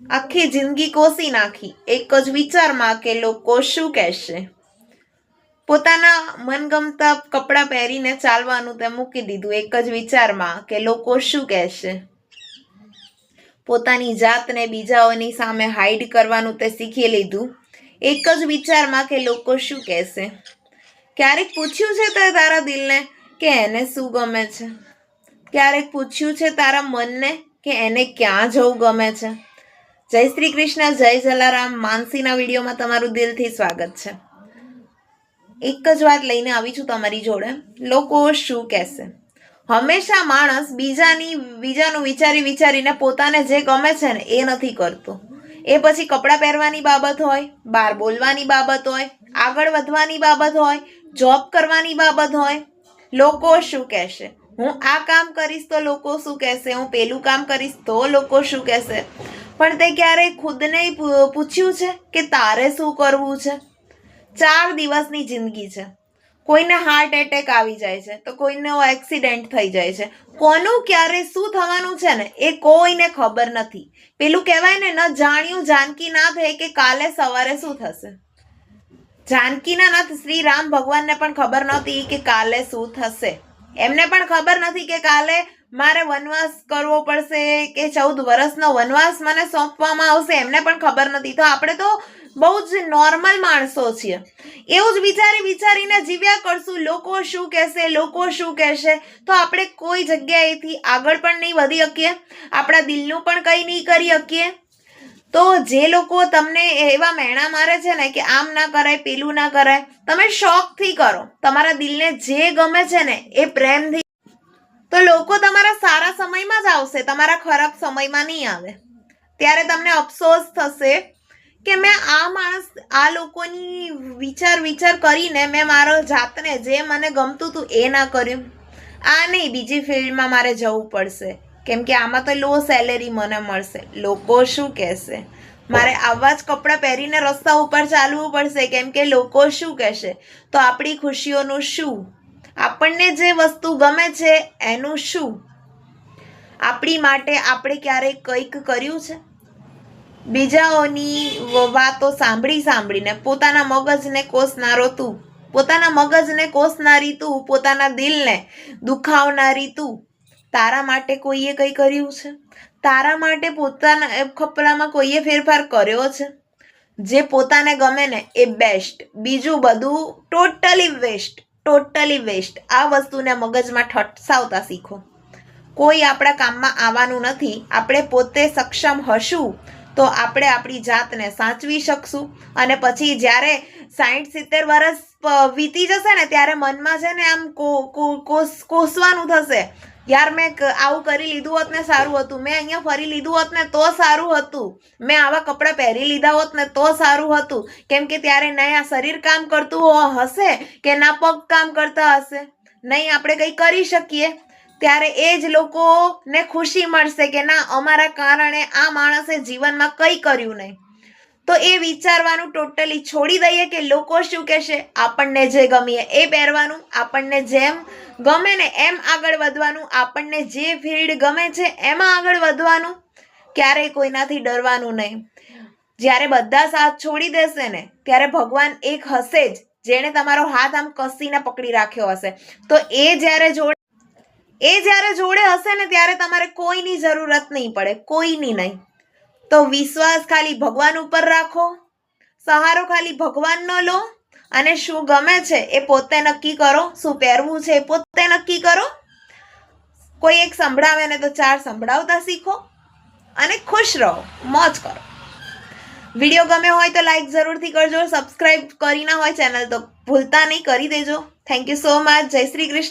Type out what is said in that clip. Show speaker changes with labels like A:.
A: આખી જિંદગી કોસી નાખી એક જ વિચારમાં કે લોકો શું કહેશે. પોતાના મનગમતા કપડાં પહેરીને ચાલવાનું તે મૂકી દીધું એક જ વિચારમાં કે લોકો શું કહેશે. પોતાની જાતને બીજાઓની સામે હાઈડ કરવાનું તે શીખી લીધું એક જ વિચારમાં કે લોકો શું કહેશે. ક્યારેક પૂછ્યું છે તે તારા દિલને કે એને શું ગમે છે? ક્યારેક પૂછ્યું છે તારા મનને કે એને ક્યાં જવું ગમે છે? જય શ્રી કૃષ્ણ, જય જલારામ. માનસીના વિડીયોમાં તમારું દિલથી સ્વાગત છે. એક જ વાત લઈને આવી છું તમારી જોડે, લોકો શું કહેશે. હંમેશા માણસ બીજાનું વિચારીને પોતાને જે ગમે છે ને એ નથી કરતો. એ પછી કપડાં પહેરવાની બાબત હોય, બહાર બોલવાની બાબત હોય, આગળ વધવાની બાબત હોય, જોબ કરવાની બાબત હોય, લોકો શું કહેશે. હું આ કામ કરીશ તો લોકો શું કહેશે, હું પેલું કામ કરીશ તો લોકો શું કહેશે. પણ તે ક્યારેય ખુદને પૂછ્યું છે કે તારે શું કરવું છે? 4 દિવસની જિંદગી છે. કોઈને હાર્ટ એટેક આવી જાય છે તો કોઈને એક્સિડન્ટ થઈ જાય છે. કોનું ક્યારે શું થવાનું છે ને એ કોઈને ખબર નથી. પેલું કહેવાય ને, ન જાણ્યું જાનકી ના થઈ કે કાલે સવારે શું થશે. જાનકીના નાથ શ્રી રામ ભગવાનને પણ ખબર નહોતી કે કાલે શું થશે. એમને પણ ખબર નથી કે કાલે મારે વનવાસ કરવો પડશે કે 14 વર્ષનો વનવાસ મને સોંપવામાં આવશે. એમને પણ ખબર નથી. તો આપણે તો બહુ જ નોર્મલ માણસો છીએ. એવું જ વિચારીને જીવ્યા કરશું. લોકો શું કહેશે, લોકો શું કહેશે. તો આપણે કોઈ જગ્યાએથી આગળ પણ નહીં વધી શકીએ, આપણા દિલનું પણ કંઈ નહીં કરી શકીએ. તો જે લોકો તમને એવા મહેણા મારે છે ને કે આમ ના કરાય, પેલું ના કરાય, તમે શોખથી કરો. તમારા દિલને જે ગમે છે ને એ પ્રેમથી, તો લોકો તમારા સારા સમયમાં જ આવશે, તમારા ખરાબ સમયમાં નહીં આવે. ત્યારે તમને અફસોસ થશે કે મેં આ લોકોની વિચાર કરીને મેં મારો જાતને જે મને ગમતું હતું એ ના કર્યું. આ નહીં, બીજી ફિલ્ડમાં મારે જવું પડશે કેમ કે આમાં તો લો સેલેરી મને મળશે. લોકો શું કહેશે. મારે આવા જ કપડાં પહેરીને રસ્તા ઉપર ચાલવું પડશે કેમ કે લોકો શું કહેશે. તો આપણી ખુશીઓનું શું? આપણને જે વસ્તુ ગમે છે એનું શું? આપણી માટે આપણે ક્યારેય કંઈક કર્યું છે? બીજાઓની વાતો સાંભળીને પોતાના મગજને કોસનારો તું, પોતાના મગજને કોસનારી તું, પોતાના દિલને દુખાવનારી તું. તારા માટે કોઈએ કંઈ કર્યું છે? તારા માટે પોતાના કપડામાં કોઈએ ફેરફાર કર્યો છે? જે પોતાને ગમે ને એ બેસ્ટ, બીજું બધું ટોટલી વેસ્ટ. આ વસ્તુને મગજમાં ઠસાવતા શીખો. કોઈ આપણા કામમાં આવવાનું નથી. આપણે પોતે સક્ષમ હશું તો આપણે આપણી જાતને સાચવી શકશું. અને પછી જ્યારે 60-70 વર્ષ વીતી જશે ને ત્યારે મનમાં છે ને આમ કોસવાનું થશે, યાર મેં આવું કરી લીધું હોત ને સારું હતું, મેં અહીંયા ફરી લીધું હોત ને તો સારું હતું, મેં આવા કપડાં પહેરી લીધા હોત ને તો સારું હતું. કેમ કે ત્યારે નહીં આ શરીર કામ કરતું હશે કે ના પગ કામ કરતા હશે, નહીં આપણે કંઈ કરી શકીએ. ત્યારે એ જ લોકોને ખુશી મળશે કે ના, અમારા કારણે આ માણસે જીવનમાં કંઈ કર્યું નહીં. તો એ વિચારવાનું ટોટલી છોડી દઈએ કે લોકો શું કહેશે. આપણને જે ગમે એ પહેરવાનું, આપણને જેમ ગમે ને એમ આગળ વધવાનું, આપણને જે ફિલ્ડ ગમે છે એમાં આગળ વધવાનું. ક્યારેય કોઈનાથી ડરવાનું નહીં. જ્યારે બધા સાથ છોડી દેશે ને ત્યારે ભગવાન એક હશે જ જેણે તમારો હાથ આમ કસીને પકડી રાખ્યો હશે. તો એ જ્યારે જોડે હશે ને ત્યારે તમારે કોઈની જરૂરત નહીં પડે, કોઈની નહીં. તો વિશ્વાસ ખાલી ભગવાન ઉપર રાખો, સહારો ખાલી ભગવાનનો લો, અને શું ગમે છે એ પોતે નક્કી કરો, શું પહેરવું છે એ પોતે નક્કી કરો. કોઈ એક સંભળાવે ને તો 4 સંભળાવતા શીખો અને ખુશ રહો, મોજ કરો. વિડીયો ગમે હોય તો લાઈક જરૂરથી કરજો. સબસ્ક્રાઈબ કરી ના હોય ચેનલ તો ભૂલતા નહીં, કરી દેજો. Thank you so much. જય શ્રી કૃષ્ણ.